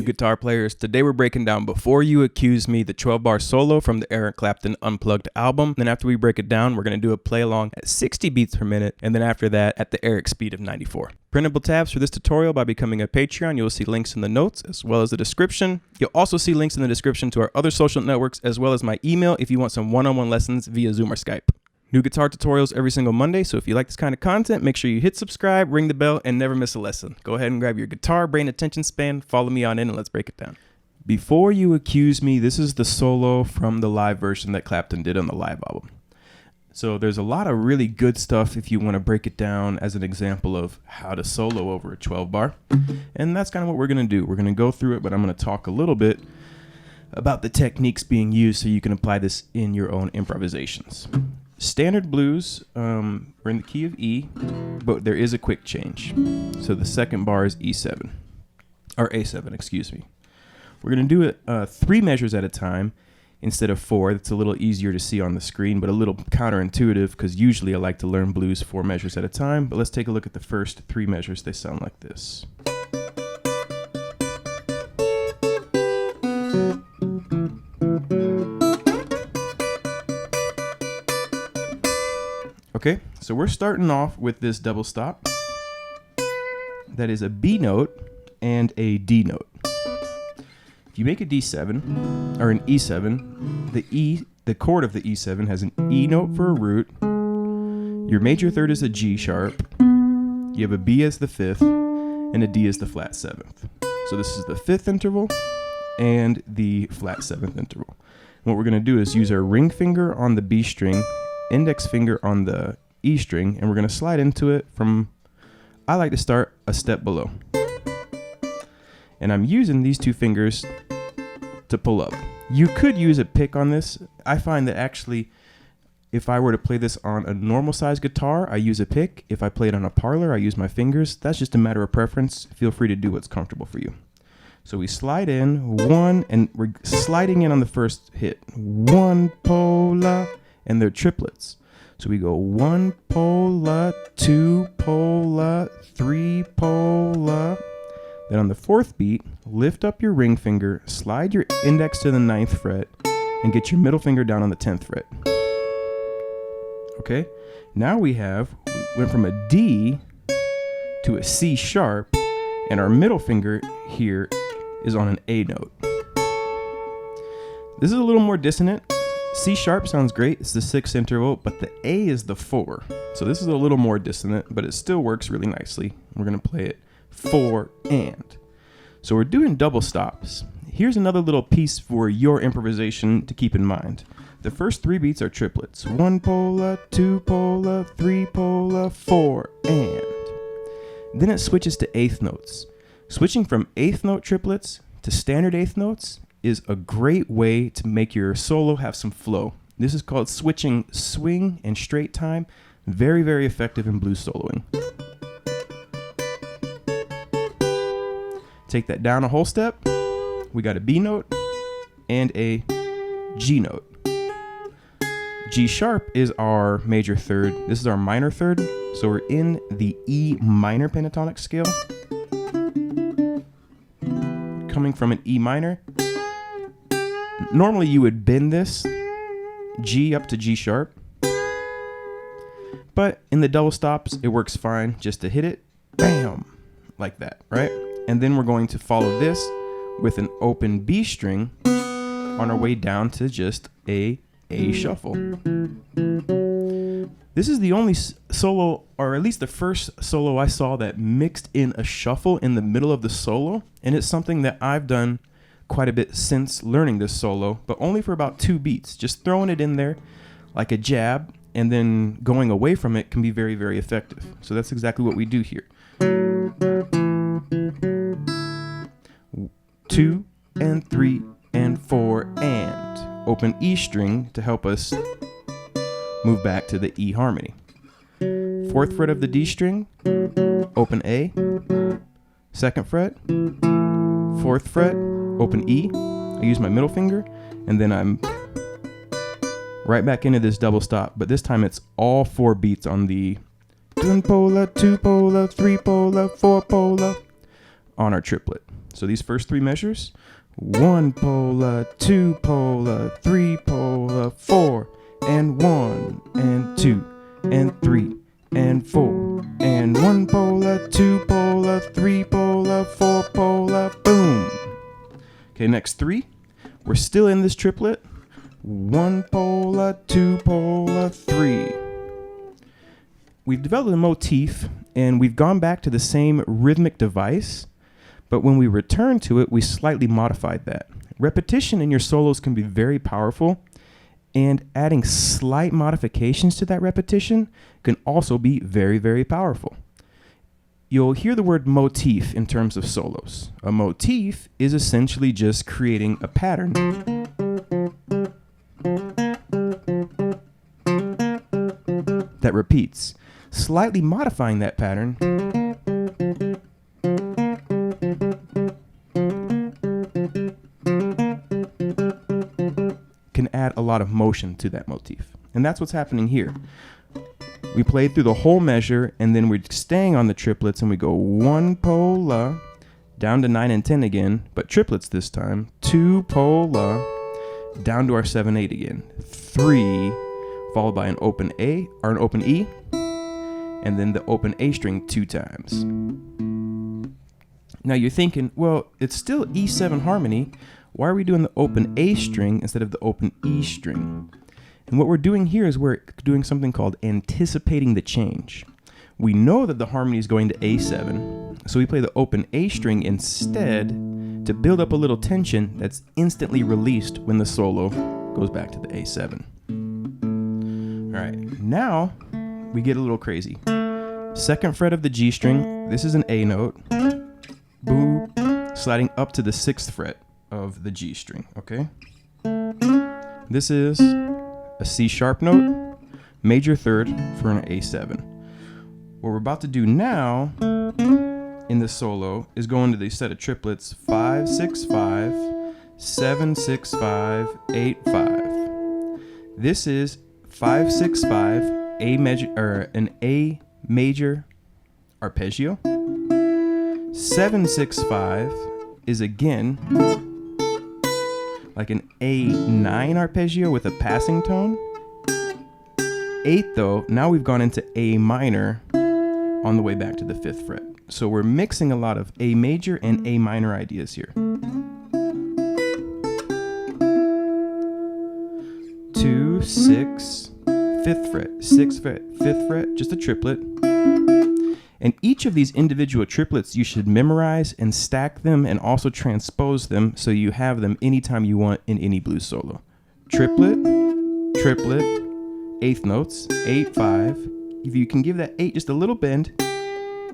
Guitar players, today we're breaking down Before You Accuse Me, the 12-bar solo from the Eric Clapton Unplugged album. Then after we break it down, we're going to do a play along at 60 beats per minute, and then after that at the Eric speed of 94. Printable tabs for this tutorial by becoming a Patreon. You'll see links in the notes as well as the description. You'll also see links in the description to our other social networks as well as my email if you want some one-on-one lessons via Zoom or Skype. New guitar tutorials every single Monday, so if you like this kind of content, make sure you hit subscribe, ring the bell, and never miss a lesson. Go ahead and grab your guitar, brain, attention span, follow me on in, and let's break it down. Before You Accuse Me, this is the solo from the live version that Clapton did on the live album. So there's a lot of really good stuff if you want to break it down as an example of how to solo over a 12-bar. And that's kind of what we're going to do. We're going to go through it, but I'm going to talk a little bit about the techniques being used so you can apply this in your own improvisations. Standard blues, we're in the key of E, but there is a quick change. So the second bar is E7, or A7, excuse me. We're going to do it 3 measures at a time instead of 4. That's a little easier to see on the screen, but a little counterintuitive because usually I like to learn blues 4 measures at a time. But let's take a look at the first 3 measures. They sound like this. Okay, so we're starting off with this double stop. That is a B note and a D note. If you make a D7 or an E7, the chord of the E7 has an E note for a root. Your major third is a G sharp. You have a B as the 5th and a D as the flat 7th. So this is the 5th interval and the flat 7th interval. What we're going to do is use our ring finger on the B string, index finger on the E string, and we're going to slide into it from, I like to start a step below. And I'm using these 2 fingers to pull up. You could use a pick on this. I find that actually, if I were to play this on a normal size guitar, I use a pick. If I play it on a parlor, I use my fingers. That's just a matter of preference. Feel free to do what's comfortable for you. So we slide in 1, and we're sliding in on the first hit. 1 pola, and they're triplets. So we go 1 pola, 2 pola, 3 pola. Then on the 4th beat, lift up your ring finger, slide your index to the 9th fret, and get your middle finger down on the 10th fret. Okay, now we went from a D to a C sharp, and our middle finger here is on an A note. This is a little more dissonant. C sharp sounds great, it's the 6th interval, but the A is the 4. So this is a little more dissonant, but it still works really nicely. We're gonna play it 4 and. So we're doing double stops. Here's another little piece for your improvisation to keep in mind. The first 3 beats are triplets. 1 pola, 2 pola, 3 pola, 4 and. Then it switches to 8th notes. Switching from 8th note triplets to standard 8th notes is a great way to make your solo have some flow. This is called switching swing and straight time. Very, very effective in blues soloing. Take that down a whole step. We got a B note and a G note. G sharp is our major third. This is our minor third. So we're in the E minor pentatonic scale. Coming from an E minor. Normally you would bend this G up to G sharp, but in the double stops it works fine just to hit it, bam, like that, right? And then we're going to follow this with an open B string on our way down to just a shuffle. This is the only solo, or at least the first solo I saw that mixed in a shuffle in the middle of the solo, and it's something that I've done quite a bit since learning this solo, but only for about 2 beats. Just throwing it in there like a jab and then going away from it can be very, very effective. So that's exactly what we do here. 2 and 3 and 4 and open E string to help us move back to the E harmony. 4th fret of the D string, open A, 2nd fret, 4th fret, open E. I use my middle finger, and then I'm right back into this double stop, but this time it's all 4 beats on the 1 polar, 2 polar, 3 polar, 4 polar on our triplet. So these first 3 measures, 1 polar, 2 polar, 3 polar, 4, and 1, and 2, and 3, and 4, and 1 polar, 2 polar, 3 polar, 4 polar, boom. Okay, next 3. We're still in this triplet. 1 polar, 2 polar, 3. We've developed a motif, and we've gone back to the same rhythmic device, but when we return to it, we slightly modified that. Repetition in your solos can be very powerful, and adding slight modifications to that repetition can also be very, very powerful. You'll hear the word motif in terms of solos. A motif is essentially just creating a pattern that repeats. Slightly modifying that pattern can add a lot of motion to that motif. And that's what's happening here. We played through the whole measure, and then we're staying on the triplets, and we go 1 pola, down to 9 and 10 again, but triplets this time, 2 pola, down to our 7/8 again, 3, followed by an open A, or an open E, and then the open A string 2 times. Now you're thinking, well, it's still E7 harmony. Why are we doing the open A string instead of the open E string? And what we're doing here is we're doing something called anticipating the change. We know that the harmony is going to A7, so we play the open A string instead to build up a little tension that's instantly released when the solo goes back to the A7. All right, now we get a little crazy. 2nd fret of the G string, this is an A note, boop, sliding up to the 6th fret of the G string, okay? This is a C sharp note, major 3rd for an A7. What we're about to do now in the solo is go into the set of triplets 5, 6, 5, 7, 6, 5, 8, 5. This is 5, 6, 5, A major, or an A major arpeggio. 7, 6, 5 is again like an A9 arpeggio with a passing tone. 8 though, now we've gone into A minor on the way back to the 5th fret. So we're mixing a lot of A major and A minor ideas here. 2, 6, 5th fret, 6th fret, 5th fret, just a triplet. And each of these individual triplets you should memorize and stack them and also transpose them so you have them anytime you want in any blues solo. Triplet, triplet, 8th notes, 8, 5. If you can give that 8 just a little bend,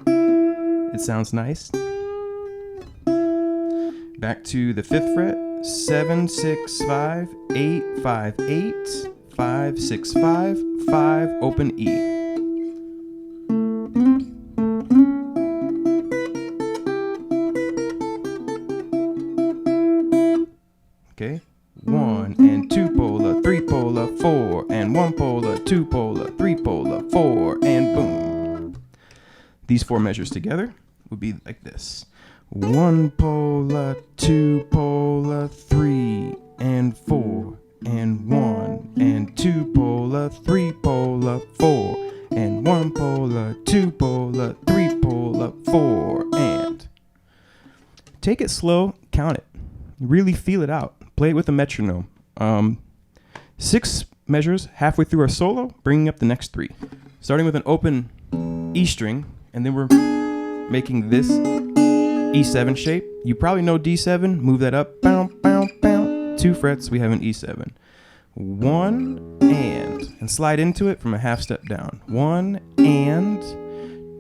it sounds nice. Back to the 5th fret, 7, 6, 5, 8, 5, 8, 5, 6, 5, 5, open E. Okay, 1 and 2 polar, 3 polar, 4, and 1 polar, 2 polar, 3 polar, 4, and boom. These 4 measures together would be like this. 1 polar, 2 polar, 3, and 4, and 1, and 2 polar, 3 polar, 4, and 1 polar, 2 polar, 3 polar, 4, and. Take it slow, count it. Really feel it out. Play it with a metronome. 6 measures halfway through our solo, bringing up the next 3. Starting with an open E string, and then we're making this E7 shape. You probably know D7. Move that up. Bow, bow, bow. 2 frets, we have an E7. 1 and slide into it from a half step down. 1 and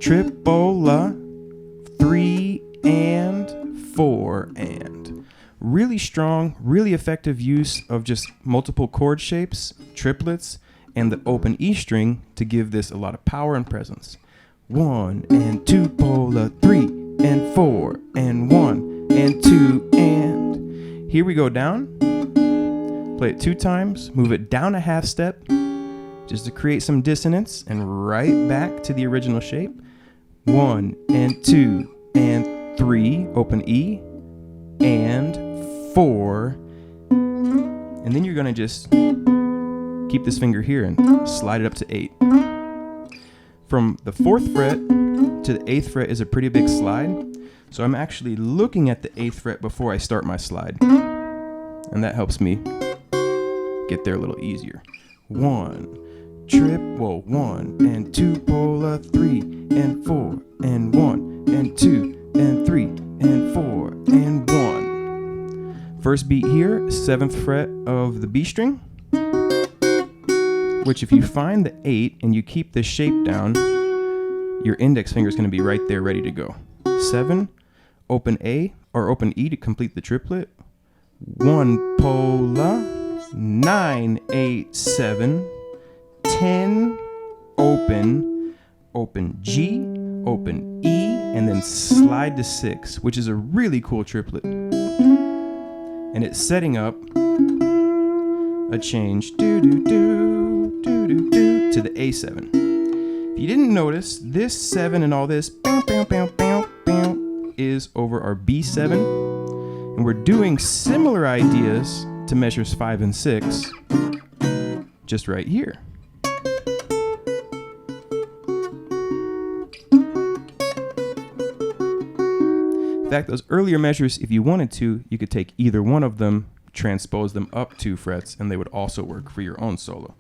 tripola, 3 and 4 and. Really strong, really effective use of just multiple chord shapes, triplets, and the open E string to give this a lot of power and presence. 1 and 2 pola, 3 and 4 and 1 and 2 and. Here we go down. Play it 2 times, move it down a half step just to create some dissonance, and right back to the original shape. 1 and 2 and 3, open E, and 4. And then you're gonna just keep this finger here and slide it up to 8. From the 4th fret to the 8th fret is a pretty big slide. So I'm actually looking at the 8th fret before I start my slide. And that helps me get there a little easier. 1 and 2 pola, 3 and 4 and 1 and 2 and 3 and 4 and 1. First beat here, 7th fret of the B string, which if you find the 8 and you keep this shape down, your index finger is going to be right there ready to go. 7, open A or open E to complete the triplet. 1 pola, 9, 8, 7, 10, open G, open E, and then slide to 6, which is a really cool triplet. And it's setting up a change to the A7. If you didn't notice, this 7 and all this is over our B7, and we're doing similar ideas to measures 5 and 6 just right here. In fact, those earlier measures, if you wanted to, you could take either one of them, transpose them up 2 frets, and they would also work for your own solo.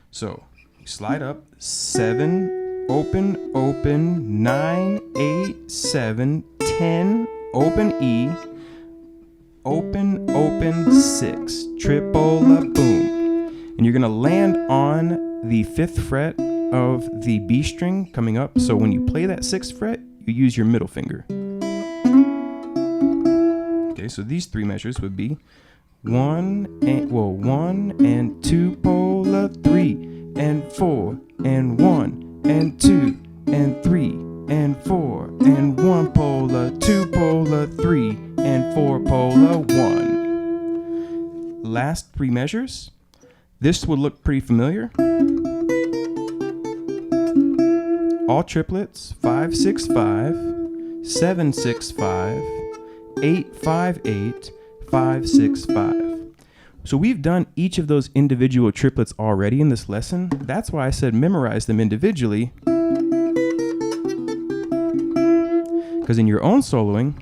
So slide up, 7, open, 9, 8, 7, 10, open E, open, 6, tripola, boom. And you're gonna land on the 5th fret of the B string coming up. So when you play that 6th fret, you use your middle finger. Okay, so these 3 measures would be 1 and 2 pola, 3 and 4 and 1 and 2 and 3 and 4 and 1 pola, 2 pola, 3 and 4 pola, 1. Last 3 measures. This would look pretty familiar. All triplets, 5, 6, 5, 7, 6, 5, 8, 5, 8, 5, 6, 5. So we've done each of those individual triplets already in this lesson. That's why I said memorize them individually. Because in your own soloing,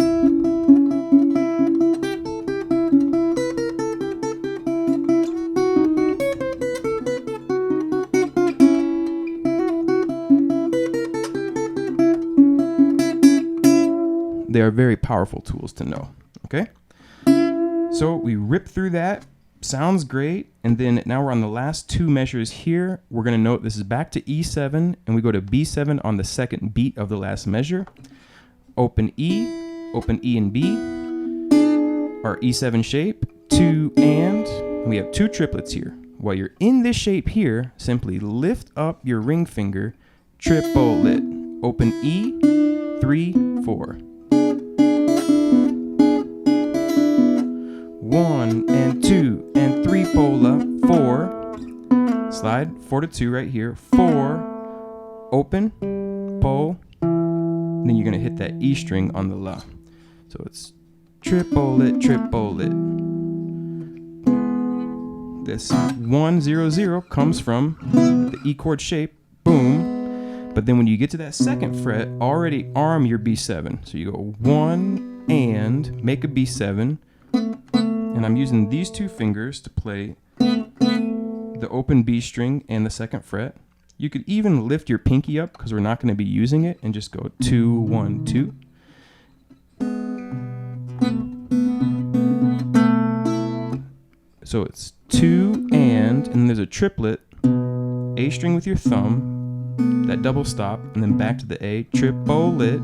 they are very powerful tools to know, okay? So we rip through that, sounds great, and then now we're on the last 2 measures here. We're gonna note this is back to E7, and we go to B7 on the 2nd beat of the last measure. Open E and B, our E7 shape, 2 and we have 2 triplets here. While you're in this shape here, simply lift up your ring finger, triplet, open E, 3, 4. 1 and 2 and 3 pola, 4, slide 4 to 2 right here, 4, open, pole, and then you're gonna hit that E string on the La. So it's triplet. This 1, 0, 0 comes from the E chord shape, boom. But then when you get to that 2nd fret, already arm your B7. So you go 1 and make a B7. And I'm using these 2 fingers to play the open B string and the 2nd fret. You could even lift your pinky up because we're not going to be using it and just go 2, 1, 2. So it's 2 and there's a triplet, A string with your thumb, that double stop, and then back to the A, triplet,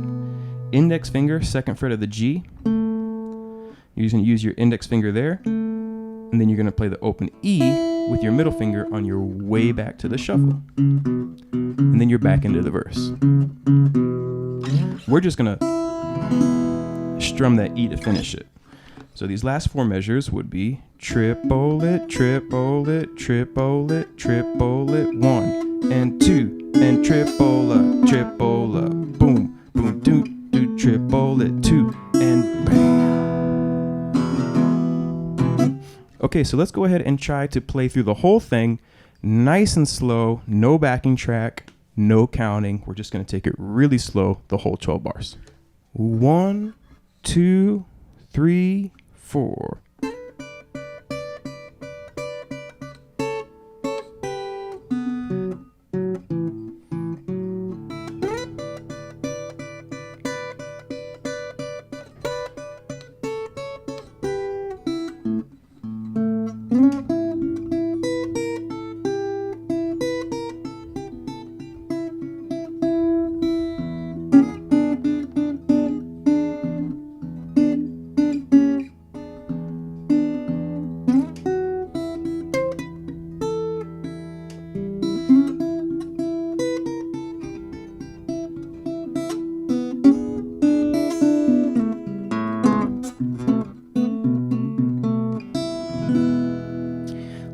index finger, 2nd fret of the G. You're going to use your index finger there, and then you're going to play the open E with your middle finger on your way back to the shuffle. And then you're back into the verse. We're just going to strum that E to finish it. So these last 4 measures would be triple it, triple it, triple it, triple it, 1 and 2 and triple up, boom, boom, do, do, triple it, 2 and bam. Okay, so let's go ahead and try to play through the whole thing nice and slow, no backing track, no counting. We're just going to take it really slow, the whole 12 bars. 1, 2, 3, 4.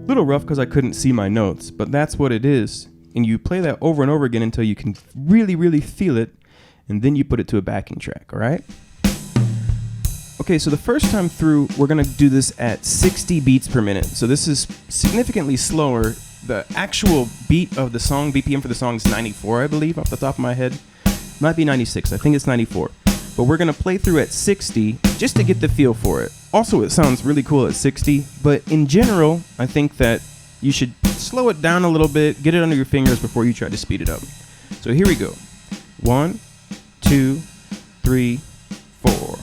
Little rough because I couldn't see my notes, but that's what it is. And you play that over and over again until you can really, really feel it, and then you put it to a backing track, all right? Okay, so the first time through, we're gonna do this at 60 beats per minute. So this is significantly slower. The actual beat of the song, BPM for the song is 94, I believe, off the top of my head. Might be 96, I think it's 94. But we're gonna play through at 60 just to get the feel for it. Also, it sounds really cool at 60, but in general, I think that you should slow it down a little bit, get it under your fingers before you try to speed it up. So here we go. 1, 2, 3, 4.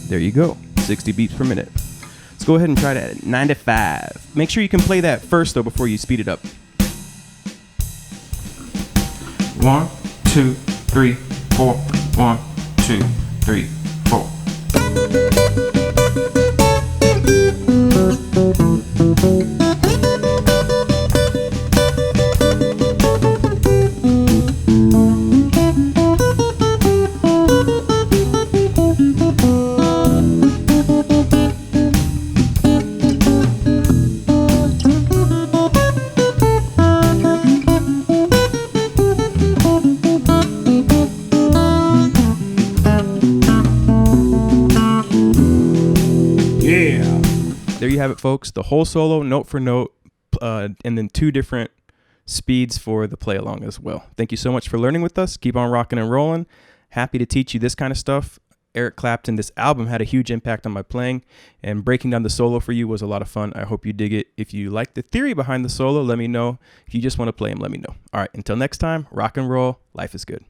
There you go, 60 beats per minute. Let's go ahead and try that at 95. Make sure you can play that first though before you speed it up. 1, 2, 3, 4. 1, 2, 3, 4. There you have it, folks. The whole solo, note for note, and then 2 different speeds for the play along as well. Thank you so much for learning with us. Keep on rocking and rolling. Happy to teach you this kind of stuff. Eric Clapton, this album had a huge impact on my playing, and breaking down the solo for you was a lot of fun. I hope you dig it. If you like the theory behind the solo, let me know. If you just want to play them, let me know. All right, until next time, rock and roll. Life is good.